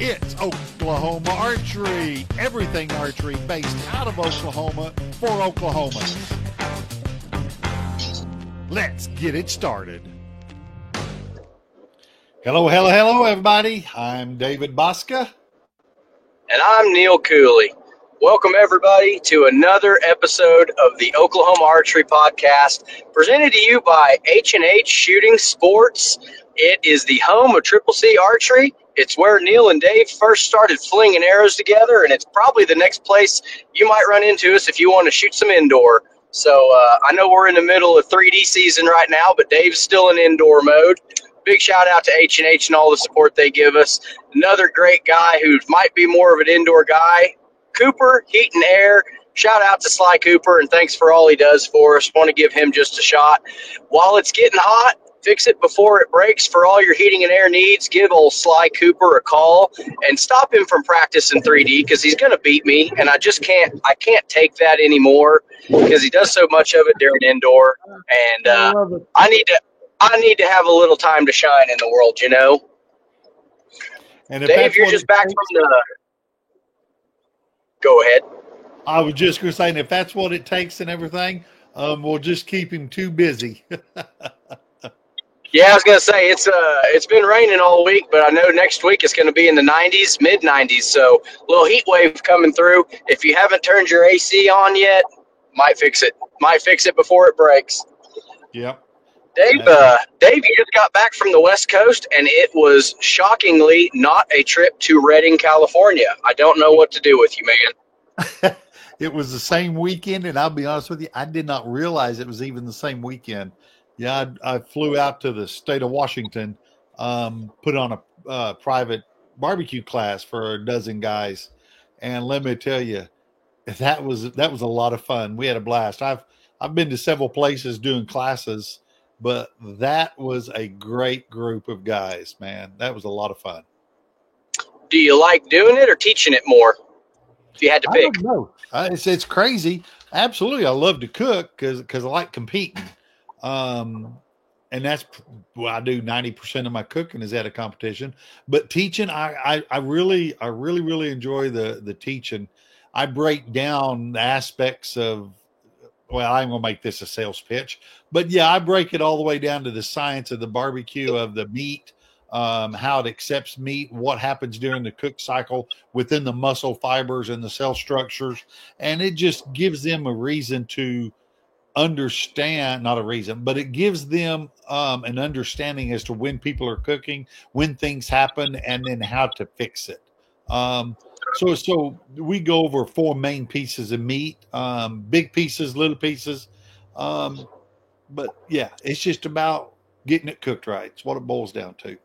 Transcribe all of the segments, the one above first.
It's Oklahoma Archery. Everything archery based out of Oklahoma for Oklahomans. Let's get it started. Hello, everybody. I'm David Bosca. And I'm Neil Cooley. Welcome, everybody, to another episode of the Oklahoma Archery Podcast, presented to you by H&H Shooting Sports. It is the home of Triple C Archery. It's where Neil and Dave first started flinging arrows together, and it's probably the next place you might run into us if you want to shoot some indoor. So I know we're in the middle of 3D season right now, but Dave's still in indoor mode. Big shout out to H&H and all the support they give us. Another great guy who might be more of an indoor guy, Cooper, Heat and Air. Shout out to Sly Cooper, and thanks for all he does for us. Want to give him just a shot. While it's getting hot, fix it before it breaks. For all your heating and air needs, give old Sly Cooper a call and stop him from practicing 3D because he's going to beat me, and I can't take that anymore because he does so much of it during indoor, and I need to have a little time to shine in the world, you know. And if Dave, you're just back from the. Go ahead. I was just going to say, and if that's what it takes and everything, we'll just keep him too busy. Yeah, I was going to say, it's been raining all week, but I know next week it's going to be in the 90s, mid-90s, so a little heat wave coming through. If you haven't turned your AC on yet, might fix it. Might fix it before it breaks. Yep. Dave, you just got back from the West Coast, and it was shockingly not a trip to Redding, California. I don't know what to do with you, man. It was the same weekend, and I'll be honest with you, I did not realize it was even the same weekend. Yeah, I flew out to the state of Washington, put on a private barbecue class for a dozen guys, and let me tell you, that was a lot of fun. We had a blast. I've been to several places doing classes, but that was a great group of guys, man. That was a lot of fun. Do you like doing it or teaching it more? If you had to pick. I don't know. It's crazy. Absolutely, I love to cook because I like competing. And that's I do 90% of my cooking is at a competition. But teaching, I really enjoy the teaching. I break down the aspects of. Well, I'm going to make this a sales pitch, but yeah, I break it all the way down to the science of the barbecue, of the meat, how it accepts meat, what happens during the cook cycle within the muscle fibers and the cell structures. And it just gives them a reason to understand, not a reason, but it gives them an understanding as to when people are cooking, when things happen, and then how to fix it. So we go over 4 main pieces of meat, big pieces, little pieces. But yeah, it's just about getting it cooked right. It's what it boils down to.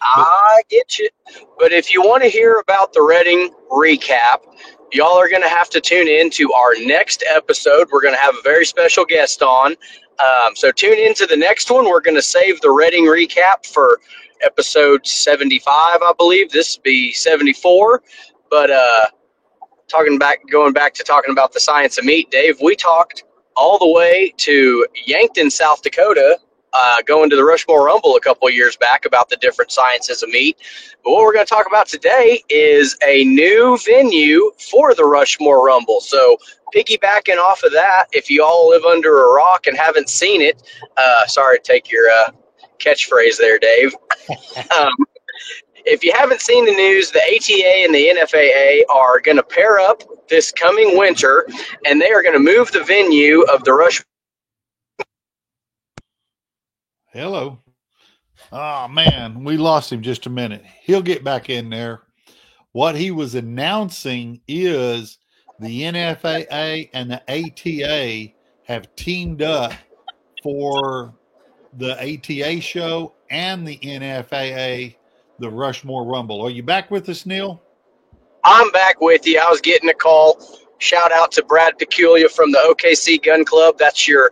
I get you. But if you want to hear about the Redding recap, y'all are going to have to tune in to our next episode. We're going to have a very special guest on. So tune into the next one. We're going to save the Redding recap for episode 75, I believe. This will be 74. But going back to talking about the science of meat, Dave, we talked all the way to Yankton, South Dakota, going to the Rushmore Rumble a couple of years back about the different sciences of meat. But what we're going to talk about today is a new venue for the Rushmore Rumble. So piggybacking off of that, if you all live under a rock and haven't seen it, sorry to take your catchphrase there, Dave. If you haven't seen the news, the ATA and the NFAA are going to pair up this coming winter, and they are going to move the venue of the Rush. Hello. Oh, man, we lost him just a minute. He'll get back in there. What he was announcing is the NFAA and the ATA have teamed up for the ATA show and the NFAA, the Rushmore Rumble. Are you back with us, Neil? I'm back with you. I was getting a call. Shout out to Brad Peculia from the OKC Gun Club. That's your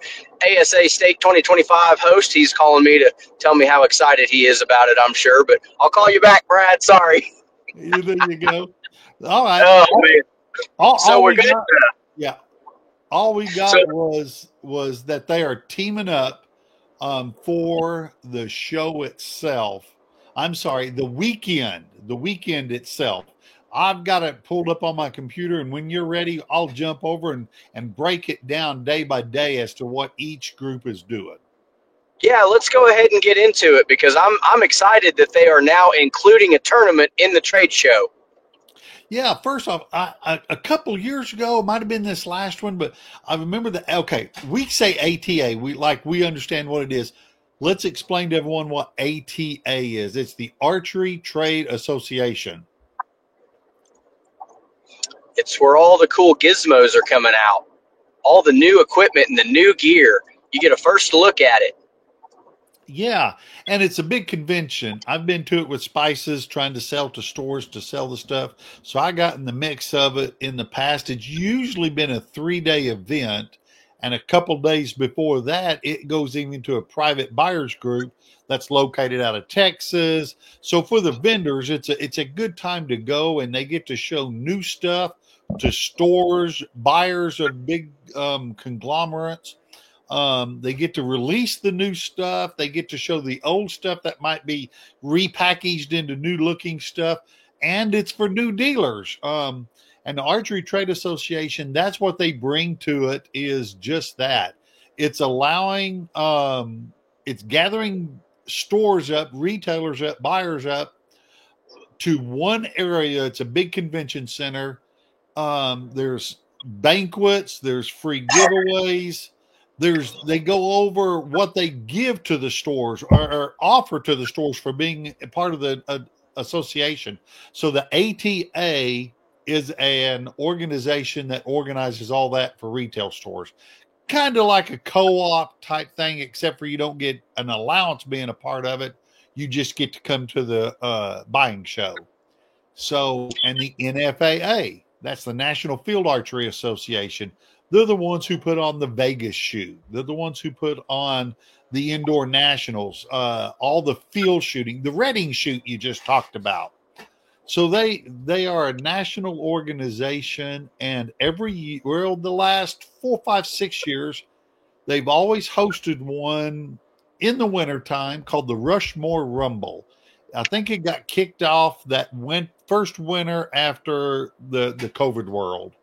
ASA State 2025 host. He's calling me to tell me how excited he is about it, I'm sure. But I'll call you back, Brad. Sorry. There you go. All right. Oh, man. All we're good. Yeah. All we got was that they are teaming up for the show itself. I'm sorry, the weekend the weekend itself. I've got it pulled up on my computer, and when you're ready, I'll jump over and break it down day by day as to what each group is doing. Yeah, let's go ahead and get into it because I'm excited that they are now including a tournament in the trade show. Yeah, first off, a couple years ago, it might have been this last one, but I remember that. Okay, we say ATA. We understand what it is. Let's explain to everyone what ATA is. It's the Archery Trade Association. It's where all the cool gizmos are coming out, all the new equipment and the new gear. You get a first look at it. Yeah, and it's a big convention. I've been to it with Spices, trying to sell to stores to sell the stuff. So I got in the mix of it in the past. It's usually been a 3-day event, and a couple days before that, it goes even to a private buyers group that's located out of Texas. So for the vendors, it's a good time to go, and they get to show new stuff to stores, buyers of big conglomerates. They get to release the new stuff. They get to show the old stuff that might be repackaged into new looking stuff. And it's for new dealers. And the Archery Trade Association, that's what they bring to it, is just that. It's allowing, it's gathering stores up, retailers up, buyers up to one area. It's a big convention center. There's banquets, there's free giveaways. They go over what they give to the stores or offer to the stores for being part of the association. So the ATA is an organization that organizes all that for retail stores, kind of like a co-op type thing, except for you don't get an allowance being a part of it. You just get to come to the buying show. So, and the NFAA, that's the National Field Archery Association. They're the ones who put on the Vegas shoot. They're the ones who put on the indoor nationals, all the field shooting, the Reading shoot you just talked about. So they are a national organization, and every year, well, the last 4, 5, 6 years, they've always hosted one in the wintertime called the Rushmore Rumble. I think it got kicked off that first winter after the COVID world.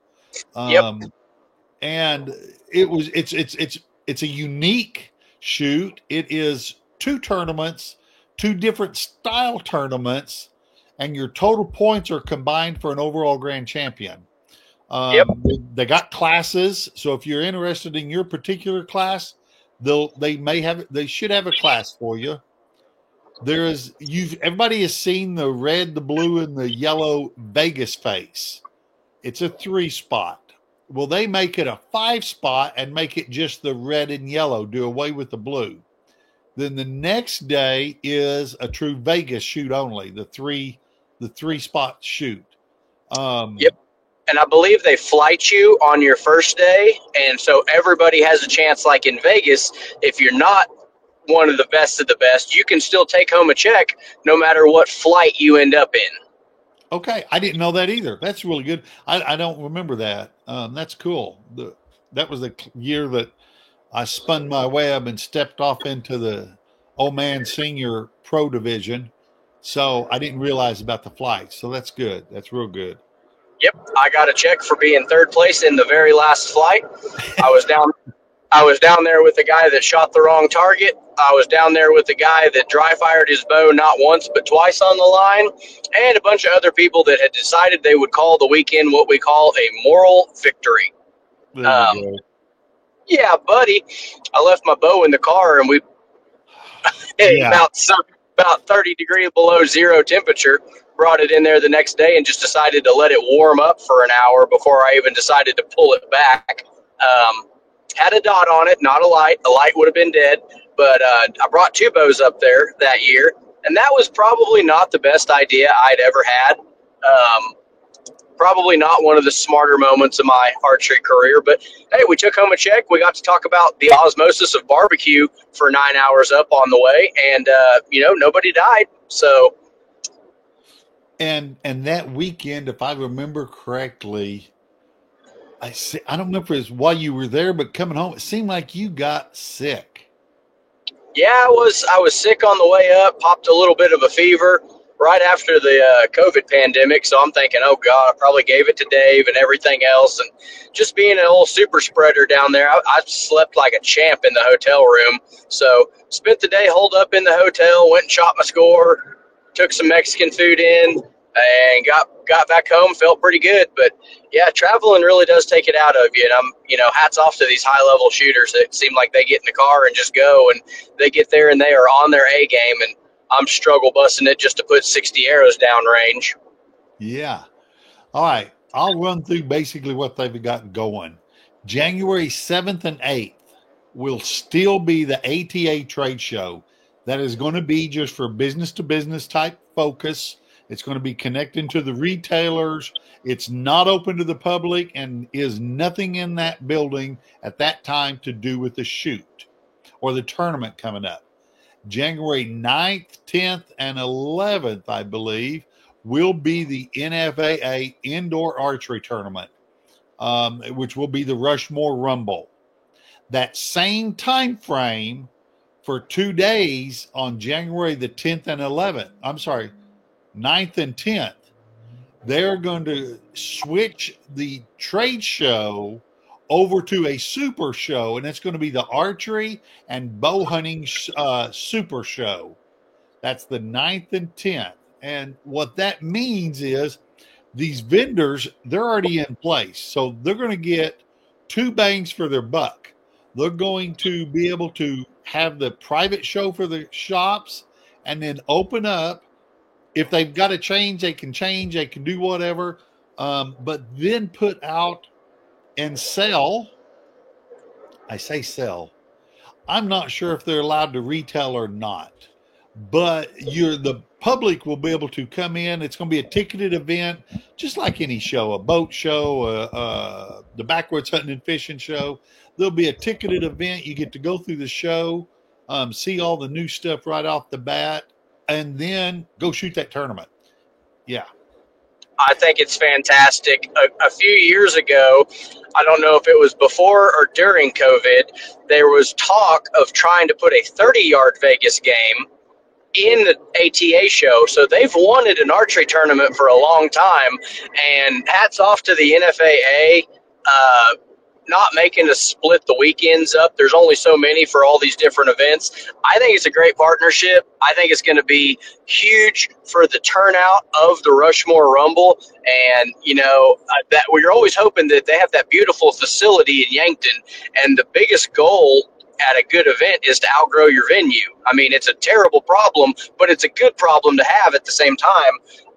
Yep. And it's a unique shoot. It is 2 tournaments, 2 different style tournaments, and your total points are combined for an overall grand champion. Yep. They got classes, so if you're interested in your particular class, they should have a class for you. Everybody has seen the red, the blue, and the yellow Vegas face. It's a 3-spot. Well, they make it a 5-spot and make it just the red and yellow, do away with the blue. Then the next day is a true Vegas shoot only, the 3-spot shoot. Yep. And I believe they flight you on your first day. And so everybody has a chance, like in Vegas, if you're not one of the best, you can still take home a check no matter what flight you end up in. Okay, I didn't know that either. That's really good. I don't remember that. That's cool. That was the year that I spun my web and stepped off into the old man senior pro division. So I didn't realize about the flights. So that's good. That's real good. Yep, I got a check for being 3rd place in the very last flight. I was down there with the guy that shot the wrong target. I was down there with the guy that dry fired his bow not once but twice on the line, and a bunch of other people that had decided they would call the weekend what we call a moral victory. Yeah, buddy. I left my bow in the car, and about 30 degrees below zero temperature. Brought it in there the next day and just decided to let it warm up for an hour before I even decided to pull it back. Had a dot on it, not a light. A light would have been dead. But I brought 2 bows up there that year, and that was probably not the best idea I'd ever had. Probably not one of the smarter moments of my archery career. But, hey, we took home a check. We got to talk about the osmosis of barbecue for 9 hours up on the way, and, nobody died. So, And that weekend, if I remember correctly, I don't know if it was while you were there, but coming home, it seemed like you got sick. Yeah, I was sick on the way up, popped a little bit of a fever. right after the COVID pandemic. So I'm thinking, oh God, I probably gave it to Dave and everything else. And just being an old super spreader down there, I slept like a champ in the hotel room. So spent the day holed up in the hotel, went and shot my score, took some Mexican food in, and got back home, felt pretty good. But yeah, traveling really does take it out of you. And hats off to these high level shooters that seem like they get in the car and just go, and they get there and they are on their A game. And I'm struggle busting it just to put 60 arrows down range. Yeah. All right. I'll run through basically what they've got going. January 7th and 8th will still be the ATA trade show. That is going to be just for business to business type focus. It's going to be connecting to the retailers. It's not open to the public and is nothing in that building at that time to do with the shoot or the tournament coming up. January 9th, 10th, and 11th, I believe, will be the NFAA Indoor Archery Tournament, which will be the Rushmore Rumble. That same time frame for 2 days on January the 10th and 11th, 9th and 10th, they're going to switch the trade show over to a super show, and it's going to be the archery and bow hunting super show. That's the 9th and 10th. And what that means is these vendors, they're already in place. So they're going to get 2 bangs for their buck. They're going to be able to have the private show for the shops and then open up. If they've got to change, they can change. They can do whatever. But then put out and sell. I say sell. I'm not sure if they're allowed to retail or not. But the public will be able to come in. It's going to be a ticketed event, just like any show, a boat show, the Backwoods Hunting and Fishing Show. There'll be a ticketed event. You get to go through the show, see all the new stuff right off the bat, and then go shoot that tournament. Yeah. I think it's fantastic. A few years ago, I don't know if it was before or during COVID, there was talk of trying to put a 30-yard Vegas game in the ATA show. So they've wanted an archery tournament for a long time, and hats off to the NFAA not making us split the weekends up. There's only so many for all these different events. I think it's a great partnership. I think it's going to be huge for the turnout of the Rushmore Rumble. And, that we're always hoping that they have that beautiful facility in Yankton. And the biggest goal at a good event is to outgrow your venue. I mean, it's a terrible problem, but it's a good problem to have at the same time.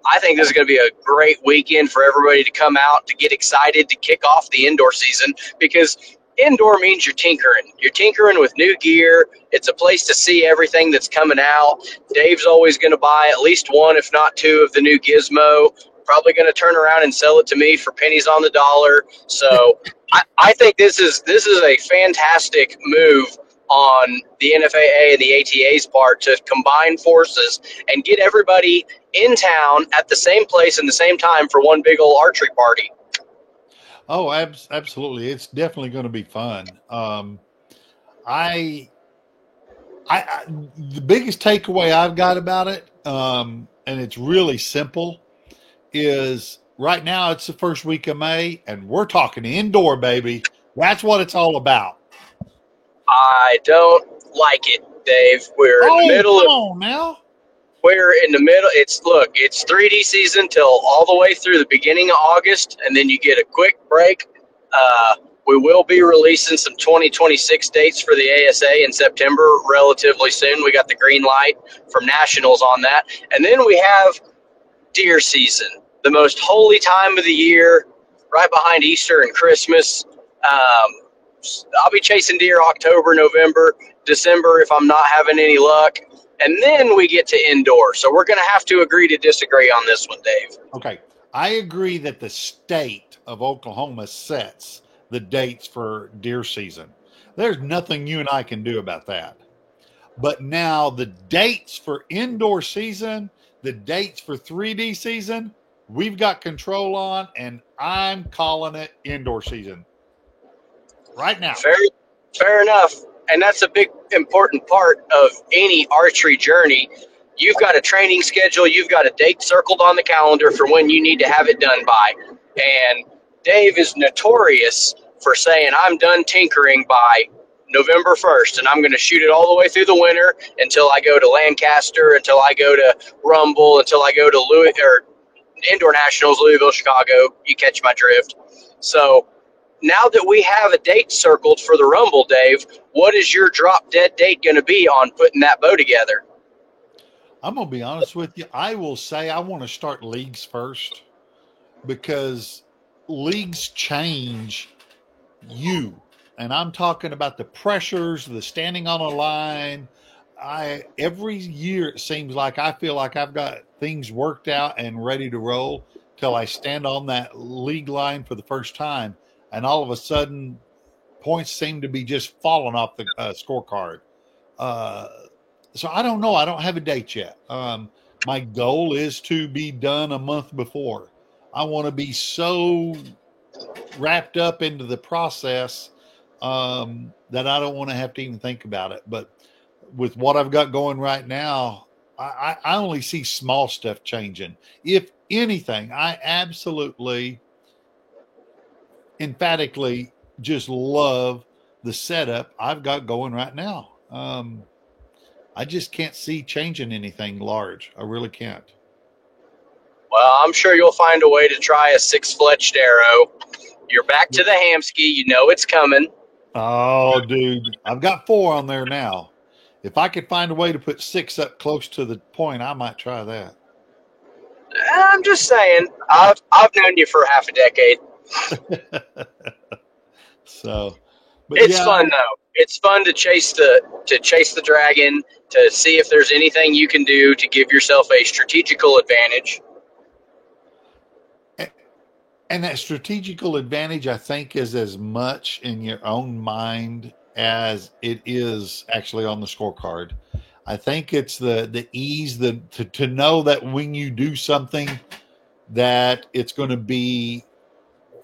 I think this is going to be a great weekend for everybody to come out, to get excited, to kick off the indoor season, because indoor means you're tinkering. You're tinkering with new gear. It's a place to see everything that's coming out. Dave's always going to buy at least 1, if not 2, of the new Gizmo. Probably going to turn around and sell it to me for pennies on the dollar. So I think this is a fantastic move on the NFAA and the ATA's part to combine forces and get everybody in town at the same place and the same time for one big old archery party. Oh, absolutely. It's definitely going to be fun. I the biggest takeaway I've got about it, and it's really simple, is right now it's the first week of May and we're talking indoor, baby. That's what it's all about. I don't like it, Dave. We're in the middle of now. We're in the middle. It's 3D season till all the way through the beginning of August, and then you get a quick break. We will be releasing some 2026 dates for the ASA in September relatively soon. We got the green light from Nationals on that. And then we have deer season, the most holy time of the year, right behind Easter and Christmas. I'll be chasing deer October, November, December if I'm not having any luck. And then we get to indoor. So we're going to have to agree to disagree on this one, Dave. Okay. I agree that the state of Oklahoma sets the dates for deer season. There's nothing you and I can do about that. But now the dates for indoor season, the dates for 3D season, we've got control on, and I'm calling it indoor season right now. Fair enough. And that's a big, important part of any archery journey. you've got a training schedule, you've got a date circled on the calendar for when you need to have it done by. And Dave is notorious for saying, I'm done tinkering by November 1st, and I'm going to shoot it all the way through the winter until I go to Lancaster, until I go to Rumble, until I go to Indoor Nationals, Louisville, Chicago. You catch my drift. So now that we have a date circled for the Rumble, Dave, what is your drop dead date going to be on putting that bow together? I'm going to be honest with you. I will say I want to start leagues first, because leagues change you. And I'm talking about the pressures, the standing on a line. Every year it seems like I feel like I've got things worked out and ready to roll till I stand on that league line for the first time. And all of a sudden, points seem to be just falling off the scorecard. So I don't know. I don't have a date yet. My goal is to be done a month before. I want to be so wrapped up into the process that I don't want to have to even think about it. But with what I've got going right now, I only see small stuff changing. If anything, I absolutely, emphatically just love the setup I've got going right now. I just can't see changing anything large. I really can't. Well, I'm sure you'll find a way to try a 6-fletched arrow. You're back to the Hamskea. You know it's coming. Oh, dude. I've got 4 on there now. If I could find a way to put 6 up close to the point, I might try that. I'm just saying. I've known you for half a decade. So, but it's fun though. It's fun to chase the dragon, to see if there's anything you can do to give yourself a strategical advantage. And that strategical advantage, I think, is as much in your own mind as it is actually on the scorecard. I think it's the ease, to know that when you do something, that it's going to be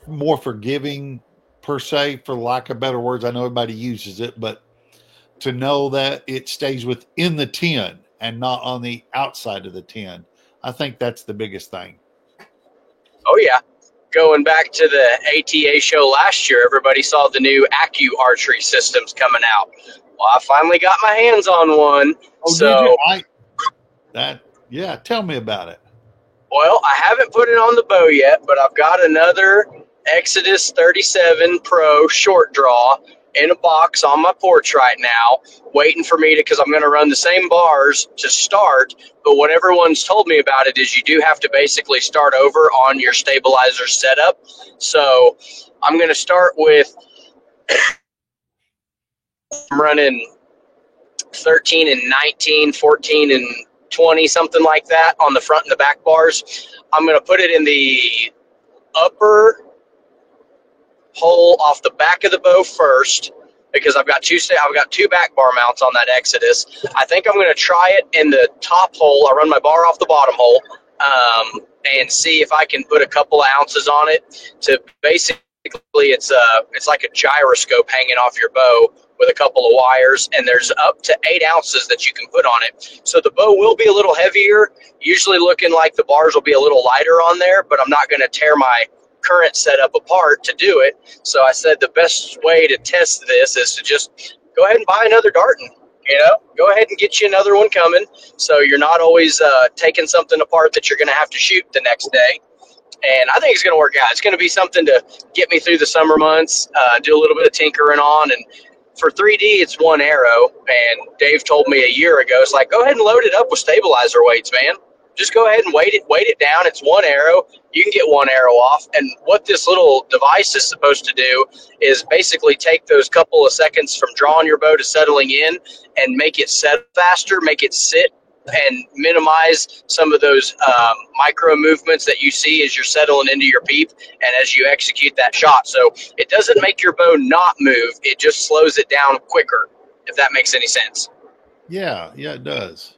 more forgiving, per se, for lack of better words. I know everybody uses it, but to know that it stays within the 10 and not on the outside of the 10, I think that's the biggest thing. Oh, yeah. Going back to the ATA show last year, everybody saw the new Accu archery systems coming out. Well, I finally got my hands on one. Oh, so, tell me about it. Well, I haven't put it on the bow yet, but I've got another Exodus 37 Pro short draw in a box on my porch right now, waiting for me because I'm going to run the same bars to start. But what everyone's told me about it is you do have to basically start over on your stabilizer setup. So I'm going to start with I'm running 13 and 19, 14 and 20, something like that on the front and the back bars. I'm going to put it in the upper hole off the back of the bow first, because I've got two back bar mounts on that Exodus. I think I'm going to try it in the top hole. I run my bar off the bottom hole and see if I can put a couple of ounces on it. To basically, it's like a gyroscope hanging off your bow with a couple of wires, and there's up to 8 ounces that you can put on it. So the bow will be a little heavier, usually looking like the bars will be a little lighter on there, but I'm not going to tear my current setup apart to do it. So I said the best way to test this is to just go ahead and buy another Darton. Go ahead and get you another one coming, so you're not always taking something apart that you're going to have to shoot the next day. And I think it's going to work out. It's going to be something to get me through the summer months, do a little bit of tinkering on. And for 3D, it's one arrow. And Dave told me a year ago, it's like, go ahead and load it up with stabilizer weights, man. Just go ahead and weight it down. It's one arrow. You can get one arrow off. And what this little device is supposed to do is basically take those couple of seconds from drawing your bow to settling in and make it set faster, make it sit, and minimize some of those micro movements that you see as you're settling into your peep and as you execute that shot. So it doesn't make your bow not move. It just slows it down quicker, if that makes any sense. Yeah, it does.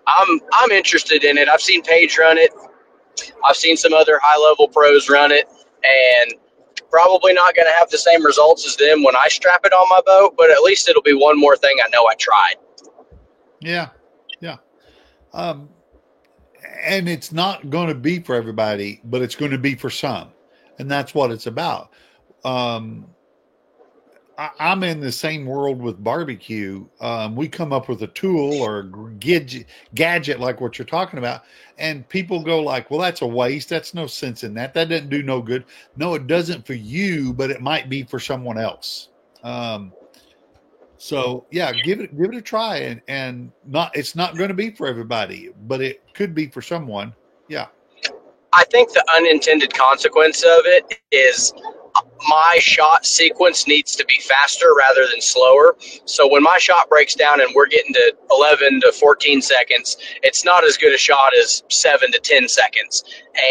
I'm interested in it. I've seen Paige run it. I've seen some other high-level pros run it, and probably not going to have the same results as them when I strap it on my bow, but at least it'll be one more thing I know I tried. Yeah. And it's not going to be for everybody, but it's going to be for some, and that's what it's about. I'm in the same world with barbecue. We come up with a tool or a gadget like what you're talking about, and people go like, well, that's a waste. That's no sense in that. That doesn't do no good. No, it doesn't for you, but it might be for someone else. So yeah, give it a try, and not it's not going to be for everybody, but it could be for someone. Yeah. I think the unintended consequence of it is my shot sequence needs to be faster rather than slower. So when my shot breaks down and we're getting to 11 to 14 seconds, it's not as good a shot as 7 to 10 seconds.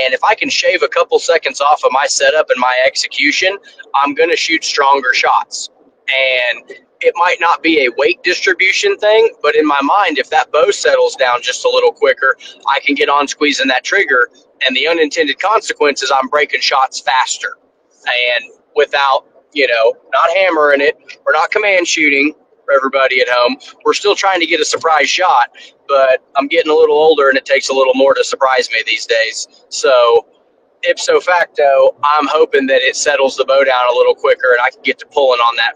And if I can shave a couple seconds off of my setup and my execution, I'm going to shoot stronger shots. And it might not be a weight distribution thing, but in my mind, if that bow settles down just a little quicker, I can get on squeezing that trigger. And the unintended consequence is I'm breaking shots faster. And without, not hammering it, we're not command shooting for everybody at home. We're still trying to get a surprise shot, but I'm getting a little older and it takes a little more to surprise me these days. So ipso facto, I'm hoping that it settles the bow down a little quicker and I can get to pulling on that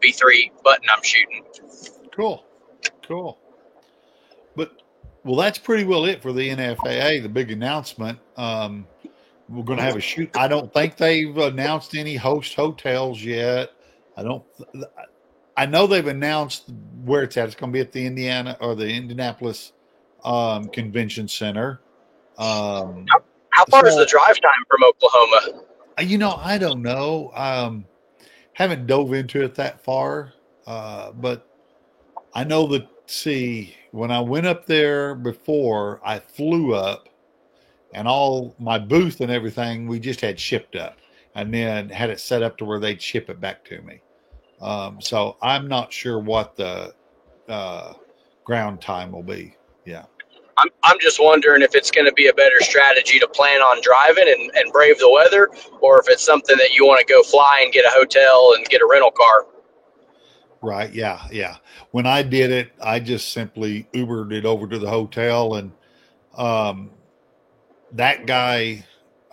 B3 button I'm shooting. Cool. But, well, that's pretty well it for the NFAA, the big announcement. We're going to have a shoot. I don't think they've announced any host hotels yet. I know they've announced where it's at. It's going to be at the Indianapolis Convention Center. How far is the drive time from Oklahoma? I don't know. Haven't dove into it that far, but I know that. See, when I went up there before, I flew up. And all my booth and everything, we just had shipped up and then had it set up to where they'd ship it back to me. So I'm not sure what the ground time will be. Yeah. I'm just wondering if it's going to be a better strategy to plan on driving and brave the weather, or if it's something that you want to go fly and get a hotel and get a rental car. Right. Yeah. When I did it, I just simply Ubered it over to the hotel, and that guy,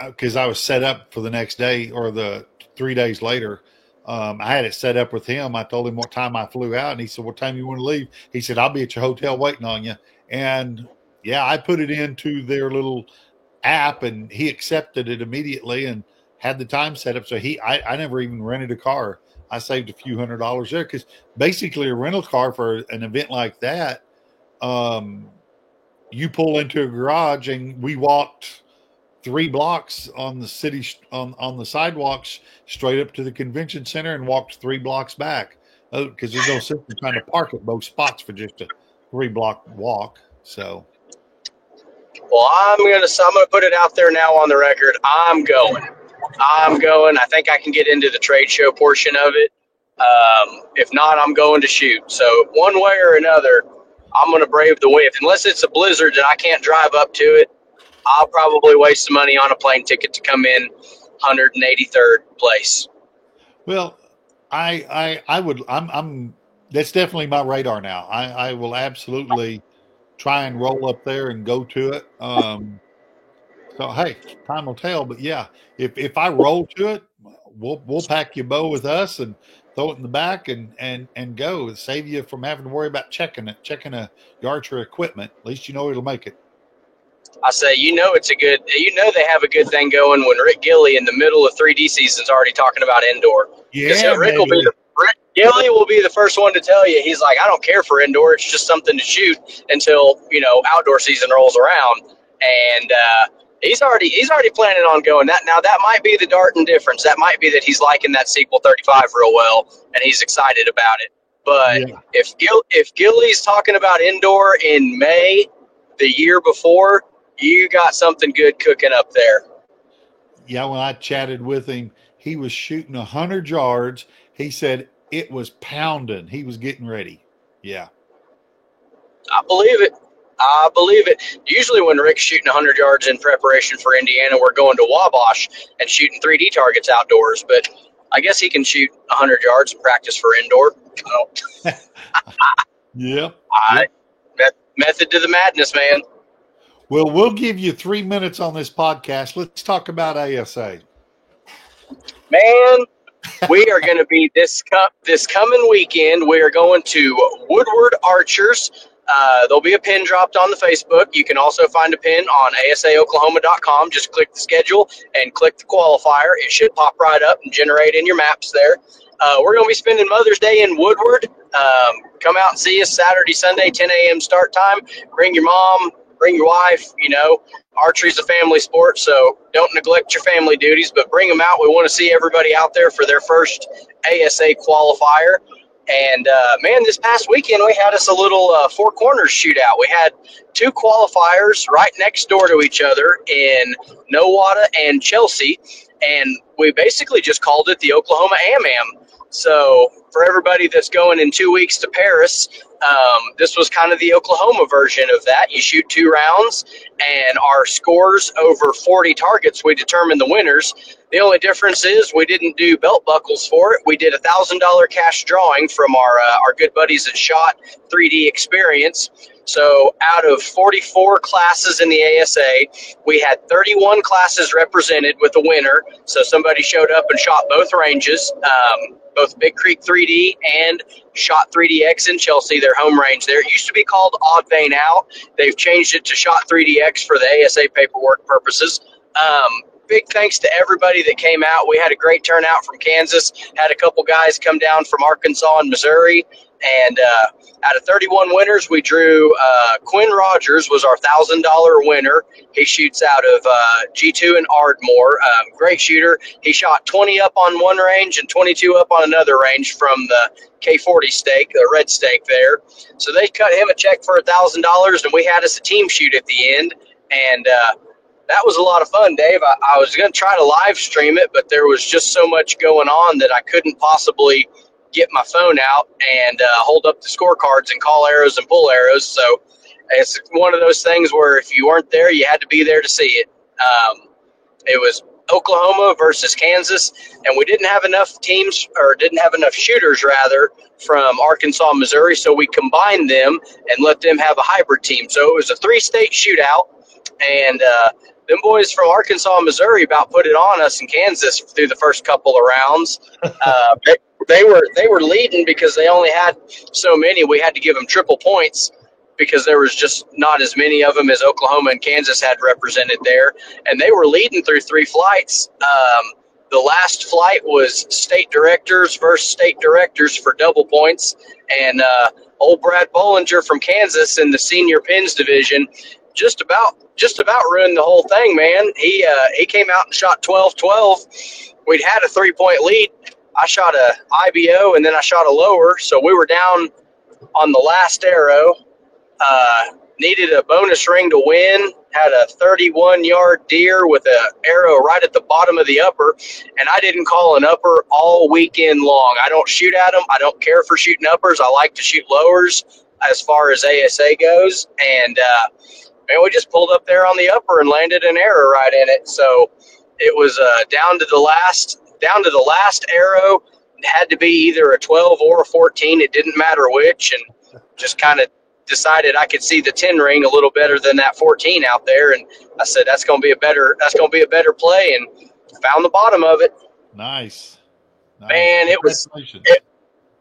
because I was set up for the next day or the 3 days later, I had it set up with him. I told him what time I flew out, and he said, what time you want to leave? He said, I'll be at your hotel waiting on you. And yeah, I put it into their little app, and he accepted it immediately and had the time set up. So I never even rented a car. I saved a few $100s there, because basically a rental car for an event like that, you pull into a garage, and we walked 3 blocks on the city on the sidewalks straight up to the convention center and walked 3 blocks back, because there's no sense in trying to park at both spots for just a 3-block walk. So, well, I'm gonna put it out there now on the record. I'm going. I think I can get into the trade show portion of it. If not, I'm going to shoot. So one way or another, I'm going to brave the wind. Unless it's a blizzard that I can't drive up to it, I'll probably waste some money on a plane ticket to come in 183rd place. Well, I'm that's definitely my radar now. I will absolutely try and roll up there and go to it. So hey, time will tell. But yeah, if I roll to it, we'll pack your bow with us and throw it in the back and go. Save you from having to worry about checking your archery equipment. At least you know it'll make it. I say, they have a good thing going when Rick Gilly in the middle of 3D season's already talking about indoor. Yeah, Rick Gilly will be the first one to tell you. He's like, I don't care for indoor. It's just something to shoot until, outdoor season rolls around. And, he's already planning on going that. Now that might be the Darton difference. That might be that he's liking that Sequel 35 real well and he's excited about it. But yeah, if Gilly's talking about indoor in May the year before, you got something good cooking up there. Yeah, when I chatted with him, he was shooting 100 yards. He said it was pounding. He was getting ready. Yeah. I believe it. Usually when Rick's shooting 100 yards in preparation for Indiana, we're going to Wabash and shooting 3D targets outdoors. But I guess he can shoot 100 yards and practice for indoor. Yep. Method to the madness, man. Well, we'll give you 3 minutes on this podcast. Let's talk about ASA. Man, we are going to be this coming weekend. We are going to Woodward Archers. There'll be a pin dropped on the Facebook. You can also find a pin on asaoklahoma.com. Just click the schedule and click the qualifier. It should pop right up and generate in your maps there. We're going to be spending Mother's Day in Woodward. Come out and see us Saturday, Sunday, 10 a.m. start time. Bring your mom, bring your wife. You know, archery's a family sport, so don't neglect your family duties, but bring them out. We want to see everybody out there for their first ASA qualifier. And, man, this past weekend we had us a little Four Corners shootout. We had 2 qualifiers right next door to each other in Nowata and Chelsea, and we basically just called it the Oklahoma Am-Am. So for everybody that's going in 2 weeks to Paris, this was kind of the Oklahoma version of that. You shoot 2 rounds, and our scores over 40 targets, we determine the winners. The only difference is we didn't do belt buckles for it. We did a $1,000 cash drawing from our good buddies at Shot 3D Experience. So out of 44 classes in the ASA, we had 31 classes represented with a winner. So somebody showed up and shot both ranges, both Big Creek 3D and Shot 3DX in Chelsea, their home range there. It used to be called Odd Vein Out. They've changed it to Shot 3DX for the ASA paperwork purposes. Big thanks to everybody that came out. We had a great turnout from Kansas, had a couple guys come down from Arkansas and Missouri, and out of 31 winners, we drew Quinn Rogers was our $1,000 winner. He shoots out of G2 in Ardmore. Great shooter. He shot 20 up on one range and 22 up on another range from the K40 stake, the red stake there. So they cut him a check for $1,000, and we had us a team shoot at the end, and that was a lot of fun, Dave. I was going to try to live stream it, but there was just so much going on that I couldn't possibly get my phone out and hold up the scorecards and call arrows and pull arrows. So it's one of those things where if you weren't there, you had to be there to see it. It was Oklahoma versus Kansas, and we didn't have enough teams, or didn't have enough shooters, rather, from Arkansas, Missouri, so we combined them and let them have a hybrid team. So it was a 3-state shootout, and them boys from Arkansas, Missouri about put it on us in Kansas through the first couple of rounds. They were leading because they only had so many. We had to give them triple points because there was just not as many of them as Oklahoma and Kansas had represented there. And they were leading through 3 flights. The last flight was state directors versus state directors for double points. And old Brad Bollinger from Kansas in the senior pins division just about ruined the whole thing, man. He came out and shot 12-12. We'd had a 3-point lead. I shot a IBO and then I shot a lower, so we were down on the last arrow. Needed a bonus ring to win. Had a 31-yard deer with an arrow right at the bottom of the upper, and I didn't call an upper all weekend long. I don't shoot at them. I don't care for shooting uppers. I like to shoot lowers as far as ASA goes, and man, we just pulled up there on the upper and landed an arrow right in it. So it was down to the last arrow. It had to be either a 12 or a 14. It didn't matter which, and just kind of decided I could see the 10 ring a little better than that 14 out there, and I said that's going to be a better play, and found the bottom of it. Nice. Man, it was.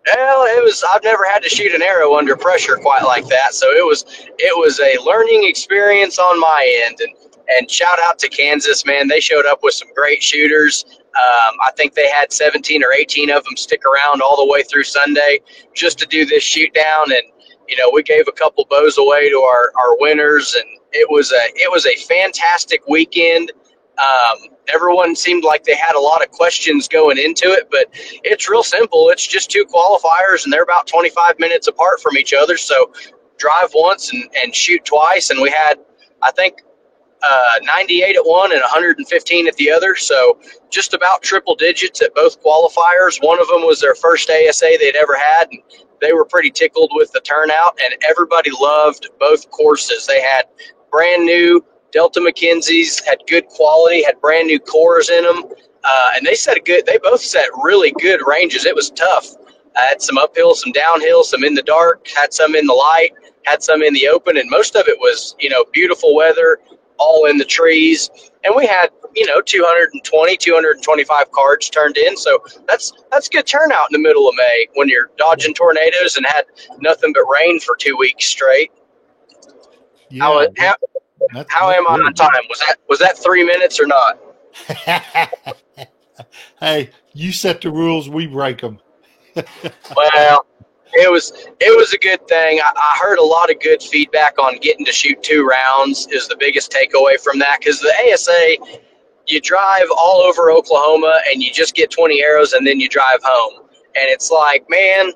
I've never had to shoot an arrow under pressure quite like that. So it was a learning experience on my end, and shout out to Kansas, man. They showed up with some great shooters. I think they had 17 or 18 of them stick around all the way through Sunday just to do this shoot down. And, you know, we gave a couple bows away to our winners, and it was a fantastic weekend. Everyone seemed like they had a lot of questions going into it, but it's real simple. It's just 2 qualifiers, and they're about 25 minutes apart from each other. So drive once and shoot twice. And we had, I think, 98 at one and 115 at the other. So just about triple digits at both qualifiers. One of them was their first ASA they'd ever had, and they were pretty tickled with the turnout, and everybody loved both courses. They had brand new Delta McKenzie's, had good quality, had brand new cores in them, and they both set really good ranges. It was tough. I had some uphill, some downhill, some in the dark, had some in the light, had some in the open, and most of it was, beautiful weather, all in the trees. And we had, 220, 225 cards turned in. So that's good turnout in the middle of May when you're dodging tornadoes and had nothing but rain for 2 weeks straight. Yeah, how am I on time? Was that 3 minutes or not? Hey, you set the rules, we break them. Well, it was a good thing. I heard a lot of good feedback on getting to shoot 2 rounds is the biggest takeaway from that, because the ASA, you drive all over Oklahoma and you just get 20 arrows and then you drive home. And it's like, man,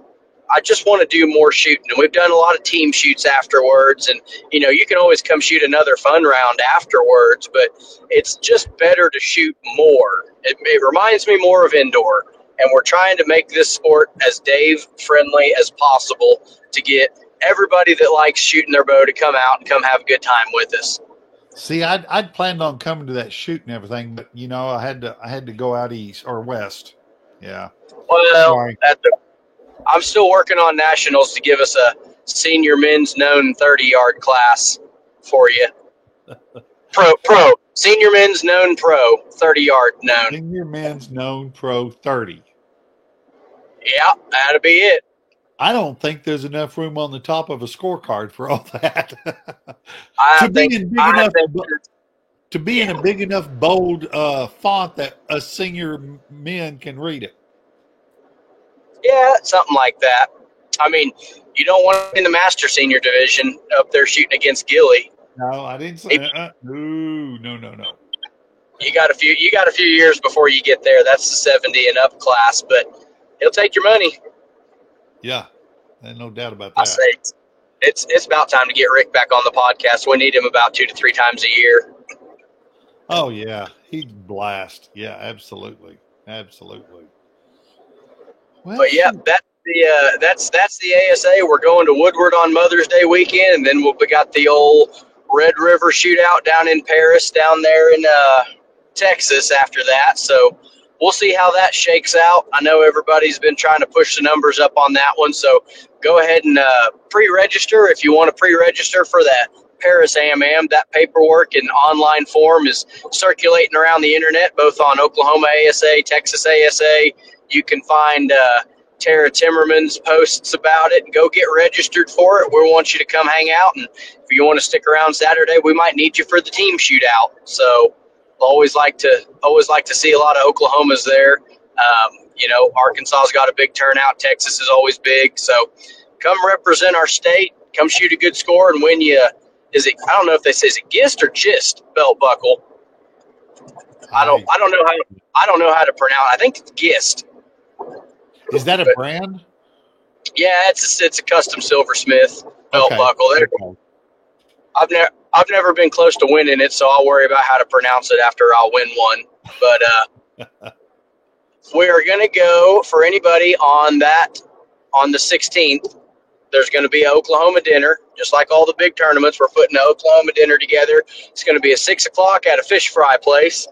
I just want to do more shooting. And we've done a lot of team shoots afterwards. And, you can always come shoot another fun round afterwards, but it's just better to shoot more. It reminds me more of indoor. And we're trying to make this sport as Dave-friendly as possible to get everybody that likes shooting their bow to come out and come have a good time with us. See, I'd planned on coming to that shoot and everything, but I had to go out east or west. Yeah. Well, I'm still working on nationals to give us a senior men's known 30-yard class for you. Pro. Senior men's known pro, 30-yard known. Senior men's known pro 30. Yeah, that'll be it. I don't think there's enough room on the top of a scorecard for all that. To be in a big enough, bold font that us senior men can read it. Yeah, something like that. I mean, you don't want in the master senior division up there shooting against Gilly. No, I didn't say that. No. You got a few years before you get there. That's the 70 and up class, but he'll take your money. Yeah, and no doubt about that. I say it's about time to get Rick back on the podcast. We need him about 2 to 3 times a year. Oh yeah, he'd blast. Yeah, absolutely. Well, but yeah, that's the ASA. We're going to Woodward on Mother's Day weekend, and then we got the old Red River shootout down in Paris, down there in Texas after that. So we'll see how that shakes out. I know everybody's been trying to push the numbers up on that one, so go ahead and pre-register if you want to pre-register for that Paris AMAM. That paperwork in online form is circulating around the internet, both on Oklahoma ASA, Texas ASA. You can find Tara Timmerman's posts about it and go get registered for it. We want you to come hang out, and if you want to stick around Saturday, we might need you for the team shootout. So always like to see a lot of Oklahomas there. Arkansas's got a big turnout. Texas is always big. So come represent our state. Come shoot a good score and win you. I don't know if they say is it GIST or GIST belt buckle. I don't know how to pronounce. I think it's GIST. Is that a brand? Yeah, it's a custom silversmith belt buckle. Okay. I've never been close to winning it, so I'll worry about how to pronounce it after I'll win one. But we are going to go for anybody on the 16th. There's going to be an Oklahoma dinner, just like all the big tournaments. We're putting an Oklahoma dinner together. It's going to be at 6 o'clock at a fish fry place,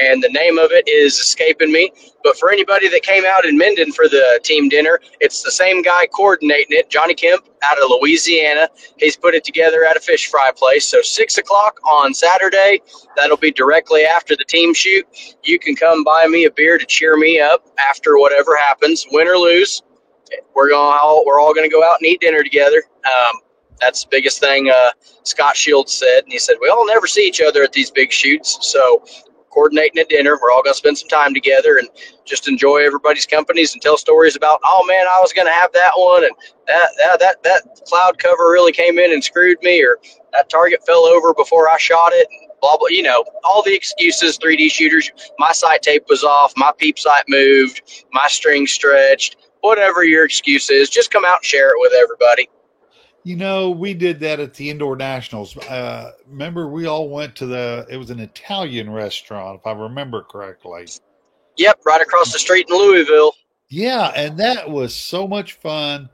and the name of it is escaping me. But for anybody that came out in Minden for the team dinner, it's the same guy coordinating it, Johnny Kemp out of Louisiana. He's put it together at a fish fry place. So 6 o'clock on Saturday, that'll be directly after the team shoot. You can come buy me a beer to cheer me up after whatever happens, win or lose. We're all going to go out and eat dinner together. That's the biggest thing Scott Shields said. And he said, we all never see each other at these big shoots. So coordinating a dinner, we're all going to spend some time together and just enjoy everybody's companies and tell stories about, oh, man, I was going to have that one. And that cloud cover really came in and screwed me, or that target fell over before I shot it. And blah, blah, all the excuses, 3D shooters. My sight tape was off. My peep sight moved. My string stretched. Whatever your excuse is, just come out and share it with everybody. We did that at the Indoor Nationals. Remember, we all went to it was an Italian restaurant, if I remember correctly. Yep, right across the street in Louisville. Yeah, and that was so much fun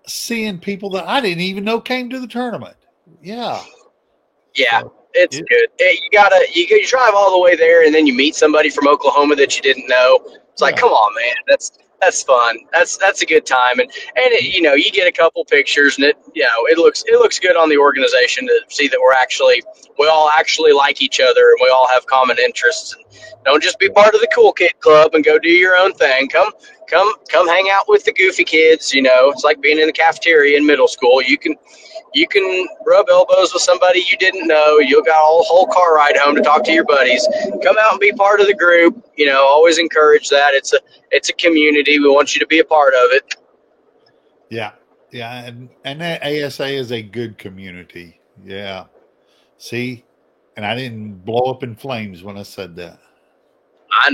seeing people that I didn't even know came to the tournament. Yeah. Yeah, it's good. You drive all the way there, and then you meet somebody from Oklahoma that you didn't know. It's like, come on, man. That's fun. That's a good time, and you get a couple pictures, and it looks good on the organization to see that we all actually like each other, and we all have common interests. And don't just be part of the cool kid club and go do your own thing. Come hang out with the goofy kids. It's like being in the cafeteria in middle school. You can rub elbows with somebody you didn't know. You'll got a whole car ride home to talk to your buddies. Come out and be part of the group. Always encourage that. It's a community. We want you to be a part of it. Yeah. Yeah. And that ASA is a good community. Yeah. See, and I didn't blow up in flames when I said that. I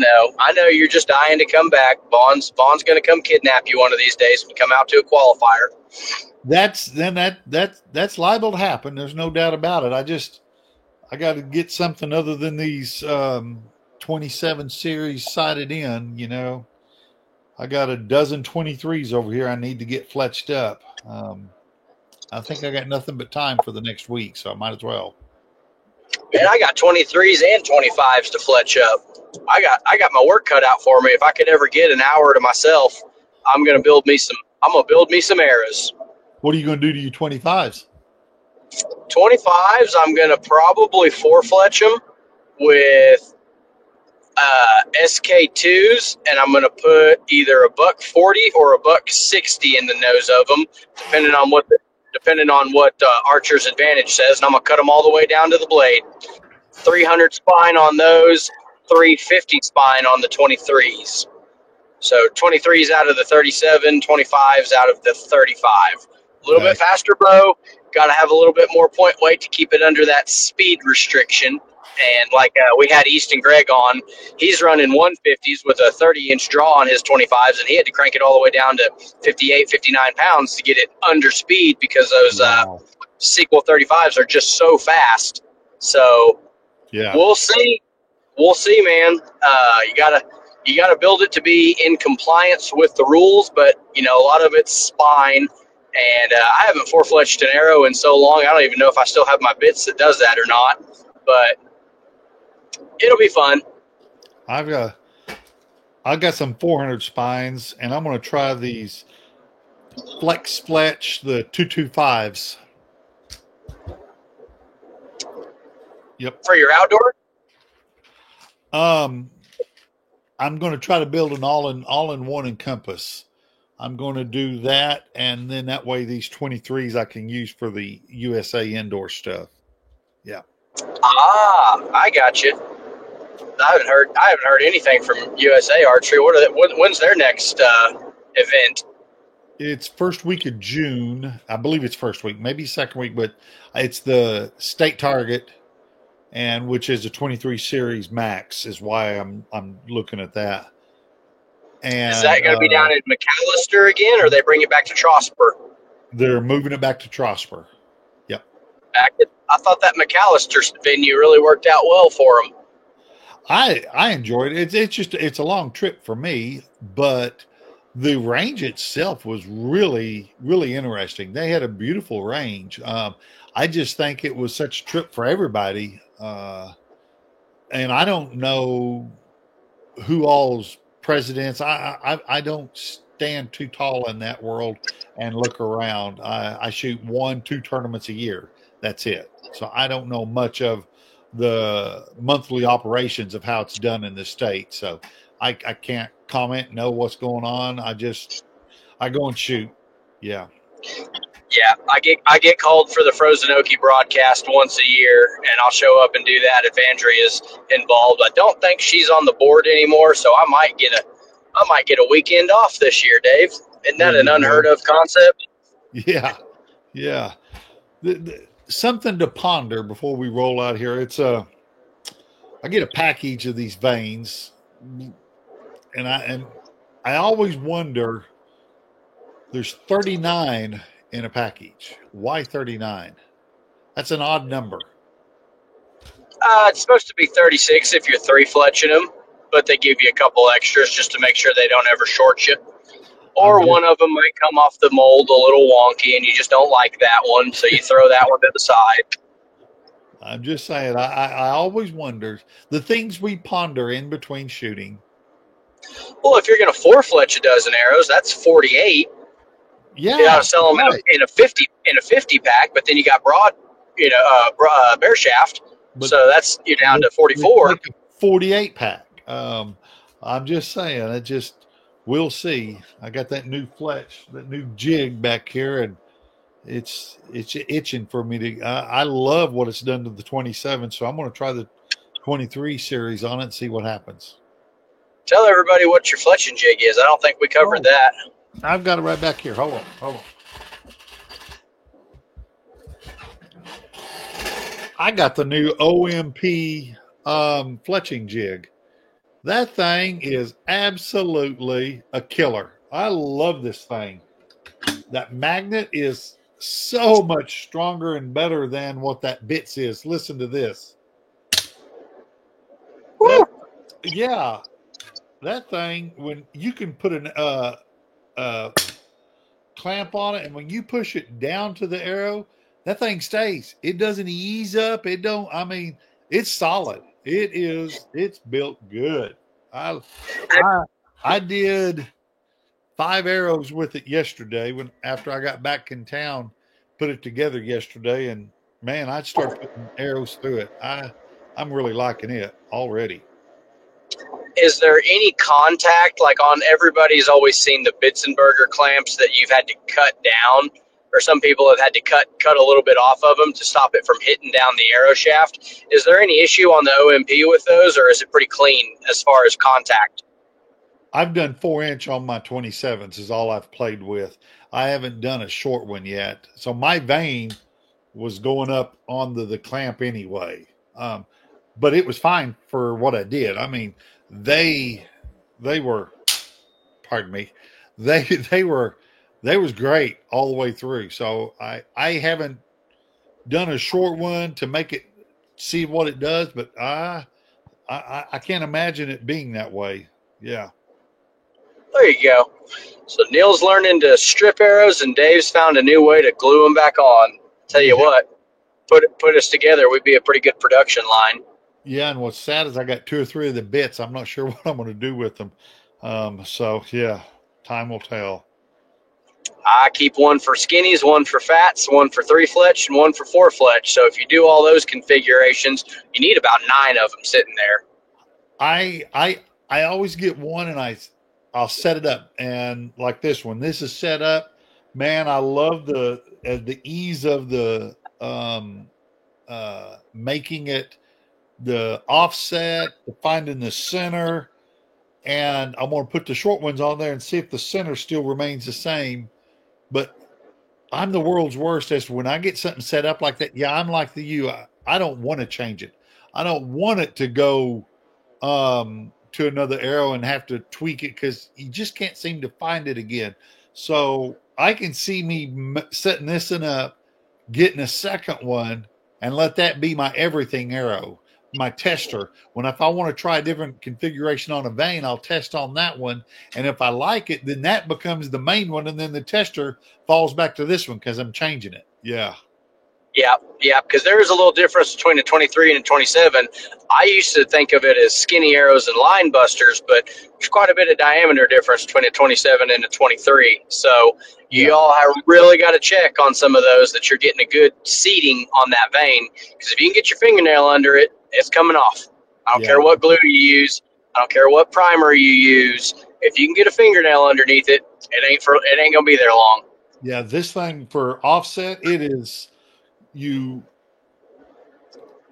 know you're just dying to come back. Vaughn's going to come kidnap you one of these days and come out to a qualifier. That's liable to happen. There's no doubt about it. I got to get something other than these 27 series sighted in. I got a dozen 23s over here I need to get fletched up. I think I got nothing but time for the next week, so I might as well. Man, I got 23s and 25s to fletch up. I got my work cut out for me. If I could ever get an hour to myself, I'm gonna build me some arrows. What are you gonna do to your 25s? 25s, I'm gonna probably fletch them with SK2s, and I'm gonna put either a $140 or a $160 in the nose of them, depending on what Archer's Advantage says, and I'm gonna cut them all the way down to the blade. 300 spine on those, 350 spine on the 23s. So 23s out of the 37, 25s out of the 35. A little bit faster bow. Got to have a little bit more point weight to keep it under that speed restriction. And we had Easton Gregg on, he's running 150s with a 30-inch draw on his 25s, and he had to crank it all the way down to 58, 59 pounds to get it under speed because those sequel 35s are just so fast. So yeah, we'll see, man. You gotta build it to be in compliance with the rules, but a lot of it's spine. And I haven't fletched an arrow in so long. I don't even know if I still have my bits that does that or not. But it'll be fun. I've got some 400 spines, and I'm going to try these Flex Fletch, the 225s. Yep. For your outdoor? I'm going to try to build an all-in-one Encompass. I'm going to do that, and then that way these 23s I can use for the USA indoor stuff. Yeah. I got you. I haven't heard anything from USA Archery. When's their next event? It's first week of June. I believe it's first week, maybe second week, but it's the state target, and which is a 23 series max is why I'm looking at that. And is that going to be down in McAllister again, or they bring it back to Trosper? They're moving it back to Trosper. Yep. I thought that McAllister venue really worked out well for them. I enjoyed it. It's a long trip for me, but the range itself was really, really interesting. They had a beautiful range. I just think it was such a trip for everybody. And I don't know who all's presidents. I don't stand too tall in that world and look around. I shoot 1-2 tournaments a year. That's it. So I don't know much of the monthly operations of how it's done in the state. So I can't comment, know what's going on. I go and shoot. Yeah. Yeah, I get called for the Frozen Okie broadcast once a year, and I'll show up and do that if Andrea's involved. I don't think she's on the board anymore, so I might get a weekend off this year, Dave. Isn't that an unheard of concept? Yeah, yeah. Something to ponder before we roll out here. I get a package of these vanes, and I always wonder. There's 39 in a package. Why 39? That's an odd number. It's supposed to be 36 if you're 3-fletching them, but they give you a couple extras just to make sure they don't ever short you. Or one of them might come off the mold a little wonky and you just don't like that one, so you throw that one to the side. I'm just saying, I always wonder the things we ponder in between shooting. Well, if you're going to four fletch a dozen arrows, that's 48. Yeah, You got to sell them right. in a 50 pack, but then you got broad, bare shaft. But So that's you're down to let's 44. make a 48 pack. I'm just saying, we'll see. I got that new fletch, that new jig back here, and it's itching for me to. I love what it's done to the 27, so I'm going to try the 23 series on it and see what happens. Tell everybody what your fletching jig is. I don't think we covered that. I've got it right back here. Hold on. I got the new OMP fletching jig. That thing is absolutely a killer. I love this thing. That magnet is so much stronger and better than what that bits is. Listen to this. Yeah, that thing, when you can put a clamp on it, and when you push it down to the arrow, that thing stays. It doesn't ease up. It's solid. It's built good. I did 5 arrows with it yesterday after I got back in town, put it together yesterday, and man, I started putting arrows through it. I'm really liking it already. Is there any contact, like on everybody's always seen the Bitzenberger clamps that you've had to cut down, or some people have had to cut a little bit off of them to stop it from hitting down the arrow shaft? Is there any issue on the OMP with those, or is it pretty clean as far as contact? I've done 4-inch on my 27s is all I've played with. I haven't done a short one yet. So my vane was going up on the clamp anyway. But it was fine for what I did. I mean, they were, pardon me, they was great all the way through. So I haven't done a short one to make it see what it does, but I can't imagine it being that way. Yeah. There you go. So Neil's learning to strip arrows, and Dave's found a new way to glue them back on. Tell you what, put us together, we'd be a pretty good production line. Yeah, and what's sad is I got 2 or 3 of the bits. I'm not sure what I'm going to do with them. So yeah, time will tell. I keep one for skinnies, one for fats, one for 3 fletch, and one for 4 fletch. So if you do all those configurations, you need about 9 of them sitting there. I always get one, and I'll set it up, and like this one, this is set up. Man, I love the ease of the making it, the offset, finding the center, and I'm going to put the short ones on there and see if the center still remains the same. But I'm the world's worst as when I get something set up like that. Yeah, I'm like you. I don't want to change it. I don't want it to go to another arrow and have to tweak it because you just can't seem to find it again. So I can see me setting this one up, getting a second one, and let that be my everything arrow, my tester. If I want to try a different configuration on a vane, I'll test on that one. And if I like it, then that becomes the main one. And then the tester falls back to this one because I'm changing it. Yeah. Yeah, because there is a little difference between a 23 and a 27. I used to think of it as skinny arrows and line busters, but there's quite a bit of diameter difference between a 27 and a 23. So you all have really got to check on some of those that you're getting a good seating on that vane, because if you can get your fingernail under it, it's coming off. I don't care what glue you use. I don't care what primer you use. If you can get a fingernail underneath it, it ain't gonna be there long. Yeah, this thing for offset, it is. You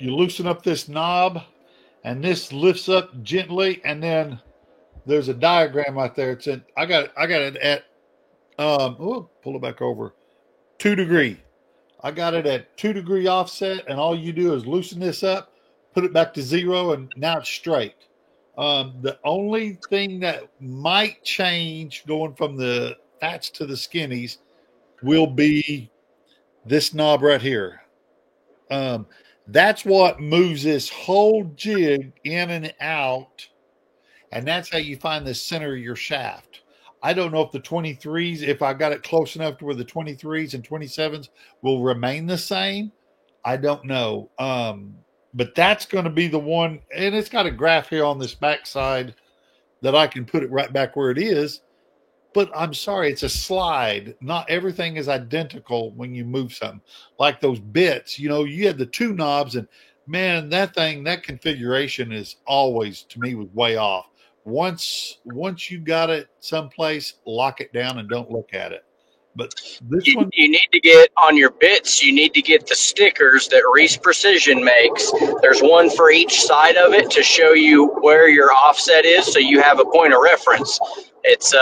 loosen up this knob, and this lifts up gently, and then there's a diagram right there. I got it at pull it back over 2 degree. I got it at 2 degree offset, and all you do is loosen this up, put it back to 0, and now it's straight. The only thing that might change going from the fats to the skinnies will be this knob right here. That's what moves this whole jig in and out, and that's how you find the center of your shaft. I don't know if the 23s, if I got it close enough to where the 23s and 27s will remain the same. I don't know. But that's going to be the one, and it's got a graph here on this backside that I can put it right back where it is. But I'm sorry, it's a slide. Not everything is identical when you move something. Like those bits, you had the two knobs, and man, that configuration is always, to me, was way off. Once you got it someplace, lock it down and don't look at it. But this one, you need to get on your bits. You need to get the stickers that Reese Precision makes. There's one for each side of it to show you where your offset is, so you have a point of reference. It's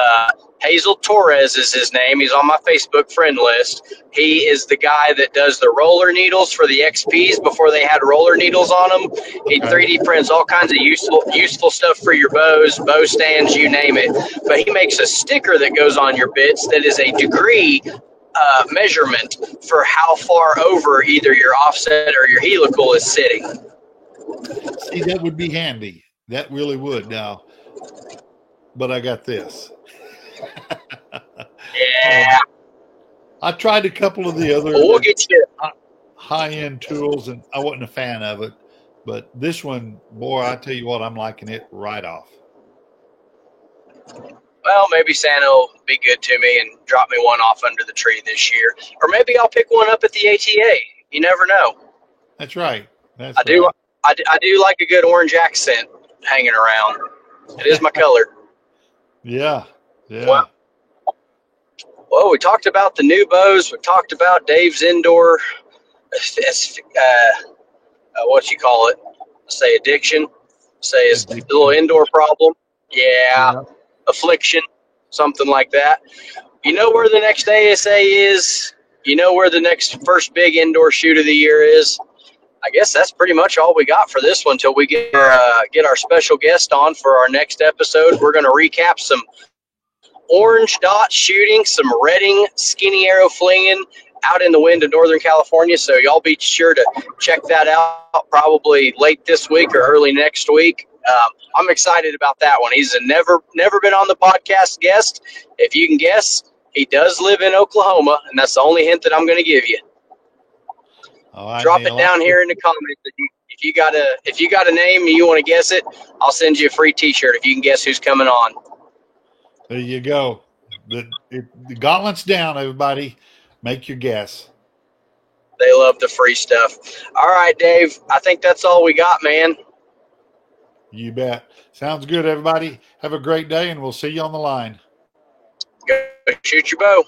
Hazel Torres is his name. He's on my Facebook friend list. He is the guy that does the roller needles for the XPs before they had roller needles on them. He 3D prints all kinds of useful stuff for your bows, bow stands, you name it. But he makes a sticker that goes on your bits that is a degree measurement for how far over either your offset or your helical is sitting. See, that would be handy. That really would now. But I got this. Yeah. I tried a couple of the other we'll get you high-end tools, and I wasn't a fan of it. But this one, boy, I tell you what, I'm liking it right off. Well, maybe Santa will be good to me and drop me one off under the tree this year. Or maybe I'll pick one up at the ATA. You never know. That's right. I do like a good orange accent hanging around. It is my color. Yeah. Well, we talked about the new bows. We talked about Dave's indoor, what you call it? Say addiction. Say his little indoor problem. Yeah. Affliction, something like that. You know where the next ASA is? You know where the next first big indoor shoot of the year is? I guess that's pretty much all we got for this one until we get our special guest on for our next episode. We're going to recap some orange dot shooting, some redding skinny arrow flinging out in the wind of Northern California. So y'all be sure to check that out probably late this week or early next week. I'm excited about that one. He's a never been on the podcast guest. If you can guess, he does live in Oklahoma, and that's the only hint that I'm going to give you. Drop it down here in the comments. If you got a name and you want to guess it, I'll send you a free T-shirt if you can guess who's coming on. There you go. The gauntlet's down, everybody. Make your guess. They love the free stuff. All right, Dave. I think that's all we got, man. You bet. Sounds good, everybody. Have a great day, and we'll see you on the line. Go shoot your bow.